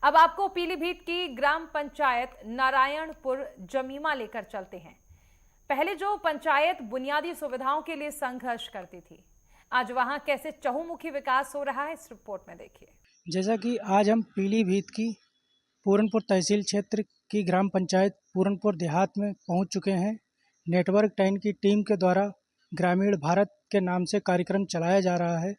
अब आपको पीलीभीत की ग्राम पंचायत नारायणपुर जमीमा लेकर चलते हैं। पहले जो पंचायत बुनियादी सुविधाओं के लिए संघर्ष करती थी, आज वहां कैसे चहुमुखी विकास हो रहा है, इस रिपोर्ट में देखिए। जैसा कि आज हम पीलीभीत की पूरनपुर तहसील क्षेत्र की ग्राम पंचायत पूरनपुर देहात में पहुंच चुके हैं। नेटवर्क 10 की टीम के द्वारा ग्रामीण भारत के नाम से कार्यक्रम चलाया जा रहा है।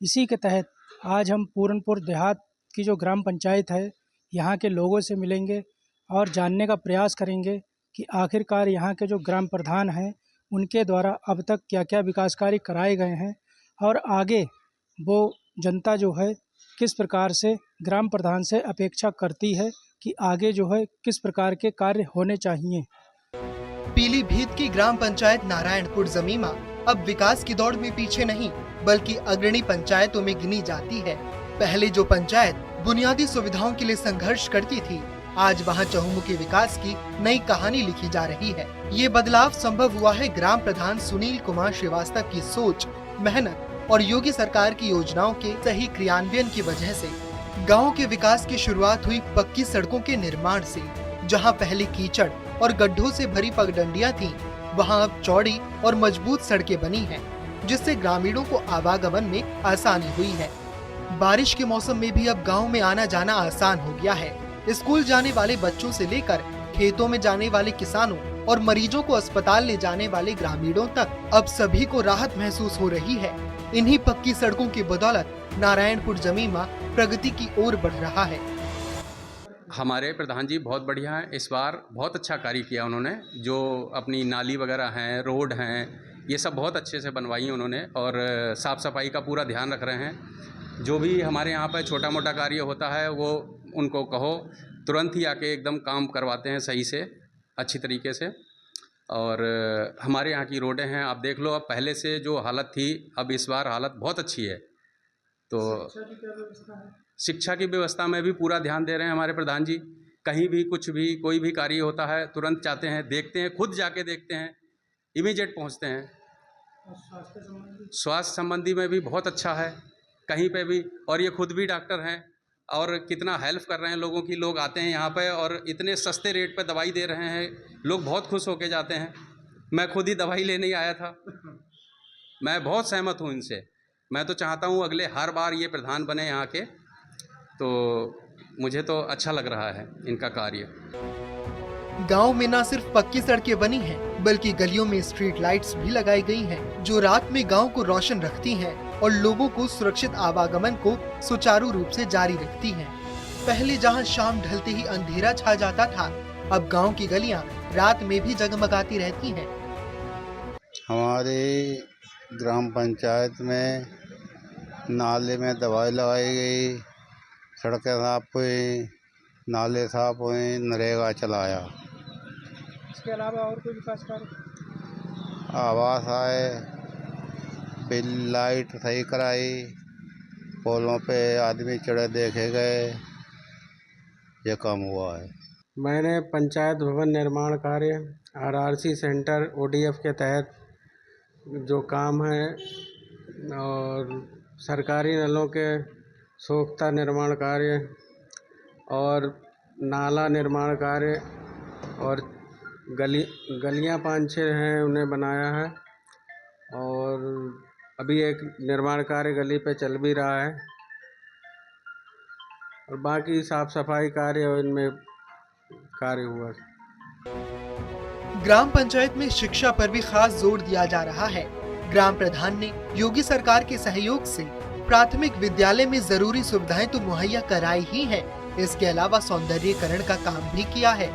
इसी के तहत आज हम पूरनपुर देहात की जो ग्राम पंचायत है, यहाँ के लोगों से मिलेंगे और जानने का प्रयास करेंगे कि आखिरकार यहाँ के जो ग्राम प्रधान हैं, उनके द्वारा अब तक क्या क्या विकास कार्य कराए गए हैं और आगे वो जनता जो है किस प्रकार से ग्राम प्रधान से अपेक्षा करती है कि आगे जो है किस प्रकार के कार्य होने चाहिए। पीलीभीत की ग्राम पंचायत नारायणपुर जमीमा अब विकास की दौड़ में पीछे नहीं, बल्कि अग्रणी पंचायतों में गिनी जाती है। पहले जो पंचायत बुनियादी सुविधाओं के लिए संघर्ष करती थी, आज वहां चहुमुखी विकास की नई कहानी लिखी जा रही है। ये बदलाव संभव हुआ है ग्राम प्रधान सुनील कुमार श्रीवास्तव की सोच, मेहनत और योगी सरकार की योजनाओं के सही क्रियान्वयन की वजह से। गाँव के विकास की शुरुआत हुई पक्की सड़कों के निर्माण से। जहाँ पहले कीचड़ और गड्ढों से भरी पगडंडियां थीं, वहाँ अब चौड़ी और मजबूत सड़कें बनी हैं, जिससे ग्रामीणों को आवागमन में आसानी हुई है। बारिश के मौसम में भी अब गांव में आना जाना आसान हो गया है। स्कूल जाने वाले बच्चों से लेकर खेतों में जाने वाले किसानों और मरीजों को अस्पताल ले जाने वाले ग्रामीणों तक अब सभी को राहत महसूस हो रही है। इन्हीं पक्की सड़कों की बदौलत नारायणपुर जमीमा प्रगति की ओर बढ़ रहा है। हमारे प्रधान जी बहुत बढ़िया हैं। इस बार बहुत अच्छा कार्य किया उन्होंने। जो अपनी नाली वगैरह हैं, रोड हैं, ये सब बहुत अच्छे से बनवाई हैं उन्होंने और साफ़ सफाई का पूरा ध्यान रख रहे हैं। जो भी हमारे यहाँ पर छोटा मोटा कार्य होता है, वो उनको कहो तुरंत ही आके एकदम काम करवाते हैं सही से, अच्छी तरीके से। और हमारे यहाँ की रोडें हैं, आप देख लो, अब पहले से जो हालत थी, अब इस बार हालत बहुत अच्छी है। तो शिक्षा की व्यवस्था में भी पूरा ध्यान दे रहे हैं हमारे प्रधान जी। कहीं भी कुछ भी कोई भी कार्य होता है, तुरंत जाते हैं, देखते हैं, खुद जाके देखते हैं, इमीडिएट पहुंचते हैं। स्वास्थ्य संबंधी में भी बहुत अच्छा है कहीं पे भी। और ये खुद भी डॉक्टर हैं और कितना हेल्प कर रहे हैं लोगों की। लोग आते हैं यहाँ पे और इतने सस्ते रेट पे दवाई दे रहे हैं, लोग बहुत खुश होके जाते हैं। मैं खुद ही दवाई लेने ही आया था। मैं बहुत सहमत हूँ इनसे। मैं तो चाहता हूँ अगले हर बार ये प्रधान बने यहाँ के, तो मुझे तो अच्छा लग रहा है इनका कार्य। गांव में न सिर्फ पक्की सड़कें बनी हैं, बल्कि गलियों में स्ट्रीट लाइट्स भी लगाई गई हैं, जो रात में गांव को रोशन रखती हैं और लोगों को सुरक्षित आवागमन को सुचारू रूप से जारी रखती हैं। पहले जहां शाम ढलते ही अंधेरा छा जाता था, अब गांव की गलियां रात में भी जगमगाती रहती हैं। हमारी ग्राम पंचायत में नाले में दवाई लगाई गई, सड़कें साफ हुई, नाले साफ हुए, नरेगा चलाया। इसके अलावा और कोई विकास कार्य? आवास आए, बिल लाइट सही कराई, पोलों पे आदमी चढ़े देखे गए, ये काम हुआ है। मैंने पंचायत भवन निर्माण कार्य आरआरसी सेंटर ओडीएफ के तहत जो काम है और सरकारी नलों के सोख्ता निर्माण कार्य और नाला निर्माण कार्य और गलियां 5-6 हैं, उन्हें बनाया है। और अभी एक निर्माण कार्य गली पे चल भी रहा है और बाकी साफ सफाई कार्य और इनमें कार्य हुआ। ग्राम पंचायत में शिक्षा पर भी खास जोर दिया जा रहा है। ग्राम प्रधान ने योगी सरकार के सहयोग से प्राथमिक विद्यालय में जरूरी सुविधाएं तो मुहैया कराई ही है, इसके अलावा सौंदर्यीकरण का काम भी किया है।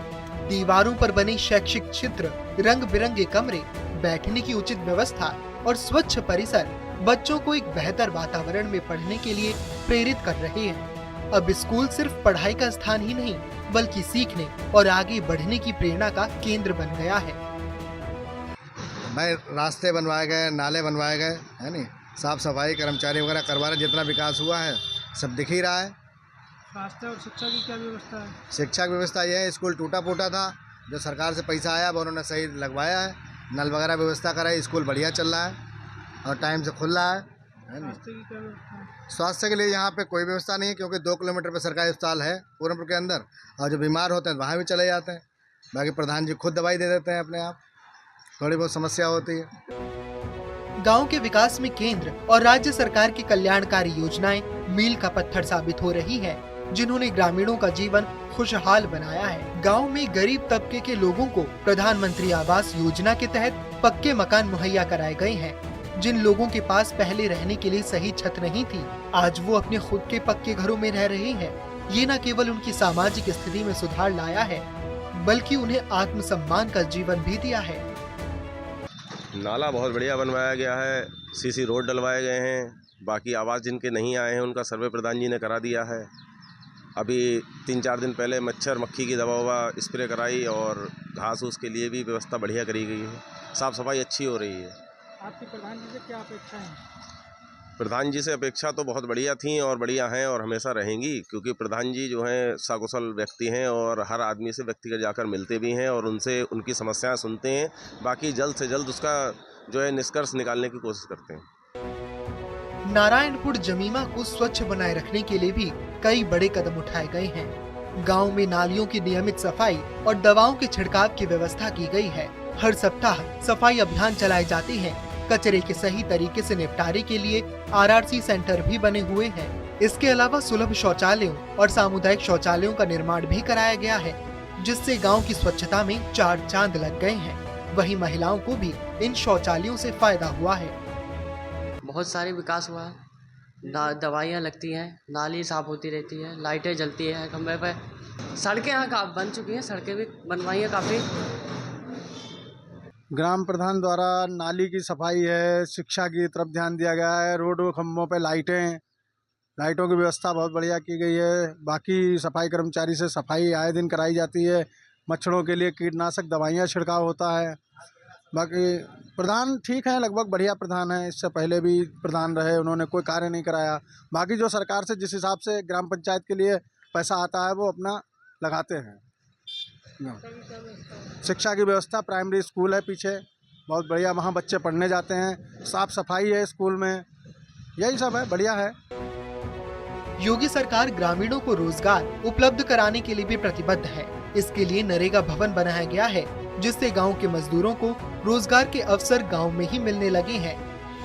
दीवारों पर बने शैक्षिक चित्र, रंग बिरंगे कमरे, बैठने की उचित व्यवस्था और स्वच्छ परिसर बच्चों को एक बेहतर वातावरण में पढ़ने के लिए प्रेरित कर रहे हैं। अब स्कूल सिर्फ पढ़ाई का स्थान ही नहीं, बल्कि सीखने और आगे बढ़ने की प्रेरणा का केंद्र बन गया है। भाई रास्ते बनवाए गए, नाले बनवाए गए, है नहीं, साफ सफाई कर्मचारी वगैरह करवा रहे। जितना विकास हुआ है सब दिख ही रहा है। स्वास्थ्य और शिक्षा की क्या व्यवस्था है? शिक्षा की व्यवस्था यह है, स्कूल टूटा फूटा था, जो सरकार से पैसा आया वो उन्होंने सही लगवाया है, नल वगैरह व्यवस्था कराई, स्कूल बढ़िया चल रहा है और टाइम से खुल रहा है। है नहीं। स्वास्थ्य के लिए यहाँ पे कोई व्यवस्था नहीं है, क्योंकि 2 किलोमीटर पे सरकारी अस्पताल है पूरनपुर के अंदर, और जो बीमार होते हैं वहाँ भी चले जाते हैं। बाकी प्रधान जी खुद दवाई दे देते हैं अपने आप, थोड़ी बहुत समस्या होती है। गांव के विकास में केंद्र और राज्य सरकार की कल्याणकारी योजनाएं मील का पत्थर साबित हो रही है, जिन्होंने ग्रामीणों का जीवन खुशहाल बनाया है। गांव में गरीब तबके के लोगों को प्रधानमंत्री आवास योजना के तहत पक्के मकान मुहैया कराए गए हैं। जिन लोगों के पास पहले रहने के लिए सही छत नहीं थी, आज वो अपने खुद के पक्के घरों में रह रहे हैं। ये न केवल उनकी सामाजिक स्थिति में सुधार लाया है, बल्कि उन्हें आत्मसम्मान का जीवन भी दिया है। नाला बहुत बढ़िया बनवाया गया है, सीसी रोड डलवाए गए हैं। बाकी आवास जिनके नहीं आए हैं उनका सर्वे प्रधान जी ने करा दिया है। अभी 3-4 दिन पहले मच्छर मक्खी की दवा स्प्रे कराई, और घास फूस के लिए भी व्यवस्था बढ़िया करी गई है। साफ़ सफाई अच्छी हो रही है। आपकी प्रधान जी से क्या अपेक्षा है? प्रधान जी से अपेक्षा तो बहुत बढ़िया थी और बढ़िया हैं और हमेशा रहेंगी, क्योंकि प्रधान जी जो हैं सकुशल व्यक्ति हैं और हर आदमी से व्यक्तिगत जाकर मिलते भी हैं और उनसे उनकी समस्याएं सुनते हैं। बाकी जल्द से जल्द उसका जो है निष्कर्ष निकालने की कोशिश करते हैं। नारायणपुर जमीमा को स्वच्छ बनाए रखने के लिए भी कई बड़े कदम उठाए गए हैं। गांव में नालियों की नियमित सफाई और दवाओं के छिड़काव की व्यवस्था की गई है। हर सप्ताह सफाई अभियान चलाए जाते हैं। कचरे के सही तरीके से निपटारे के लिए आरआरसी सेंटर भी बने हुए हैं। इसके अलावा सुलभ शौचालयों और सामुदायिक शौचालयों का निर्माण भी कराया गया है, जिससे गांव की स्वच्छता में 4 चांद लग गए हैं। वहीं महिलाओं को भी इन शौचालयों से फायदा हुआ है। बहुत सारे विकास हुआ है, दवाइयाँ लगती हैं, नाली साफ होती रहती है, लाइटें जलती है खंभे पे, सड़कें यहाँ बन चुकी हैं, सड़कें भी बनवाई हैं काफ़ी। ग्राम प्रधान द्वारा नाली की सफाई है, शिक्षा की तरफ ध्यान दिया गया है, रोड खंभों पे लाइटों की व्यवस्था बहुत बढ़िया की गई है। बाकी सफाई कर्मचारी से सफाई आए दिन कराई जाती है। मच्छरों के लिए कीटनाशक दवाइयाँ छिड़काव होता है। बाकी प्रधान ठीक है, लगभग बढ़िया प्रधान है। इससे पहले भी प्रधान रहे, उन्होंने कोई कार्य नहीं कराया। बाकी जो सरकार से जिस हिसाब से ग्राम पंचायत के लिए पैसा आता है वो अपना लगाते हैं। शिक्षा की व्यवस्था, प्राइमरी स्कूल है पीछे, बहुत बढ़िया, वहाँ बच्चे पढ़ने जाते हैं। साफ सफाई है स्कूल में, यही सब है, बढ़िया है। योगी सरकार ग्रामीणों को रोजगार उपलब्ध कराने के लिए भी प्रतिबद्ध है। इसके लिए नरेगा भवन बनाया गया है, जिससे गांव के मजदूरों को रोजगार के अवसर गांव में ही मिलने लगे हैं।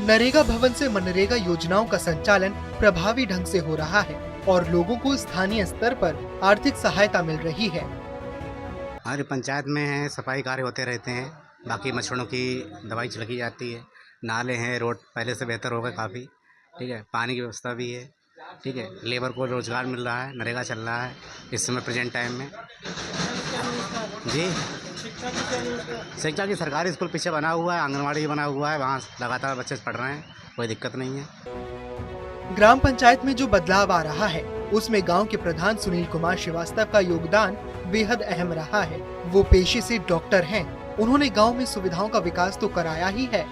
नरेगा भवन से मनरेगा योजनाओं का संचालन प्रभावी ढंग से हो रहा है और लोगों को स्थानीय स्तर पर आर्थिक सहायता मिल रही है। हमारी पंचायत में सफाई कार्य होते रहते हैं। बाकी मच्छरों की दवाई छिड़की जाती है। नाले हैं, रोड पहले से बेहतर हो गए काफ़ी, ठीक है। पानी की व्यवस्था भी है, ठीक है। लेबर को रोजगार मिल रहा है, नरेगा चल रहा है इस समय प्रेजेंट टाइम में जी। शिक्षा की सरकारी स्कूल पीछे बना हुआ है, आंगनवाड़ी बना हुआ है, वहाँ लगातार बच्चे पढ़ रहे हैं, कोई दिक्कत नहीं है। ग्राम पंचायत में जो बदलाव आ रहा है, उसमें गांव के प्रधान सुनील कुमार श्रीवास्तव का योगदान बेहद अहम रहा है। वो पेशे से डॉक्टर हैं। उन्होंने गांव में सुविधाओं का विकास तो कराया ही है,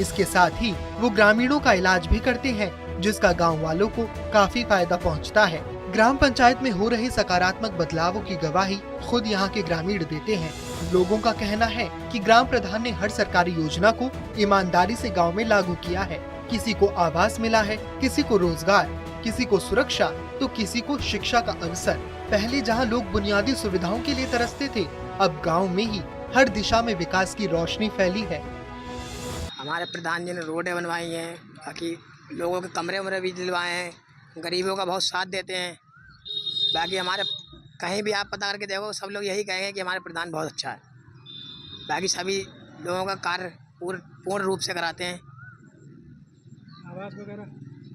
इसके साथ ही वो ग्रामीणों का इलाज भी करते हैं, जिसका गांव वालों को काफी फायदा पहुंचता है। ग्राम पंचायत में हो रहे सकारात्मक बदलावों की गवाही खुद यहाँ के ग्रामीण देते हैं। लोगों का कहना है कि ग्राम प्रधान ने हर सरकारी योजना को ईमानदारी से गांव में लागू किया है। किसी को आवास मिला है, किसी को रोजगार, किसी को सुरक्षा, तो किसी को शिक्षा का अवसर। पहले जहां लोग बुनियादी सुविधाओं के लिए तरसते थे, अब गांव में ही हर दिशा में विकास की रोशनी फैली है। हमारे प्रधान जी ने रोडें बनवाई हैं, बाकी लोगों के कमरे भी दिलवाए हैं, गरीबों का बहुत साथ देते हैं। बाकी हमारे कहीं भी आप पता करके देखो, सब लोग यही कहेंगे कि हमारे प्रधान बहुत अच्छा है। बाकी सभी लोगों का कार्य पूर्ण रूप से कराते हैं।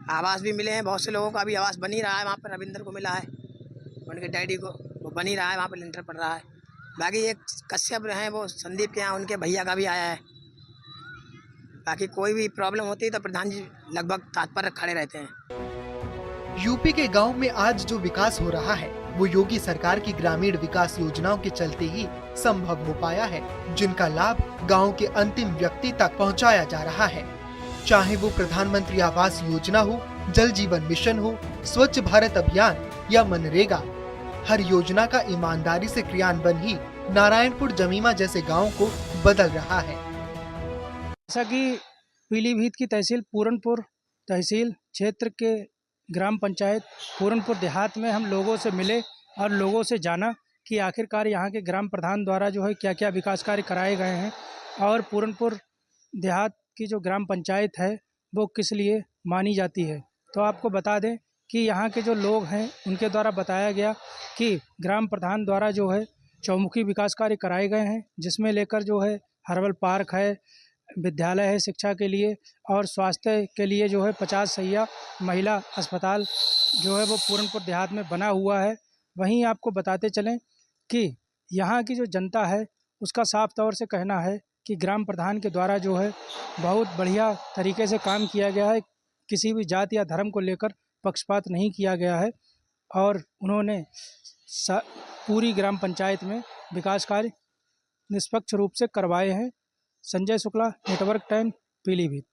आवास भी मिले हैं, बहुत से लोगों का अभी आवास बन ही रहा है। वहाँ पर रविंद्र को मिला है, उनके डैडी को, वो बन ही रहा है, वहाँ पर लिंटर पड़ रहा है। बाकी एक कश्यप हैं, वो संदीप के यहाँ, उनके भैया का भी आया है। बाकी कोई भी प्रॉब्लम होती है तो प्रधान जी लगभग तत्पर खड़े रहते हैं। यूपी के गांव में आज जो विकास हो रहा है, वो योगी सरकार की ग्रामीण विकास योजनाओं के चलते ही संभव हो पाया है, जिनका लाभ गांव के अंतिम व्यक्ति तक पहुंचाया जा रहा है। चाहे वो प्रधानमंत्री आवास योजना हो, जल जीवन मिशन हो, स्वच्छ भारत अभियान या मनरेगा, हर योजना का ईमानदारी से क्रियान्वयन ही नारायणपुर जमीमा जैसे गाँव को बदल रहा है। जैसा कि पीलीभीत की तहसील पूरनपुर तहसील क्षेत्र के ग्राम पंचायत पूरनपुर देहात में हम लोगों से मिले और लोगों से जाना कि आखिरकार यहाँ के ग्राम प्रधान द्वारा जो है क्या क्या विकास कार्य कराए गए हैं और पूरनपुर देहात की जो ग्राम पंचायत है वो किस लिए मानी जाती है। तो आपको बता दें कि यहाँ के जो लोग हैं उनके द्वारा बताया गया कि ग्राम प्रधान द्वारा जो है चौमुखी विकास कार्य कराए गए हैं, जिसमें लेकर जो है हर्बल पार्क है, विद्यालय है शिक्षा के लिए और स्वास्थ्य के लिए जो है 50 सैया महिला अस्पताल जो है वो पूरनपुर देहात में बना हुआ है। वहीं आपको बताते चलें कि यहाँ की जो जनता है उसका साफ तौर से कहना है कि ग्राम प्रधान के द्वारा जो है बहुत बढ़िया तरीके से काम किया गया है, किसी भी जाति या धर्म को लेकर पक्षपात नहीं किया गया है और उन्होंने पूरी ग्राम पंचायत में विकास कार्य निष्पक्ष रूप से करवाए हैं। Sanjay Shukla, network time, Pilibhit.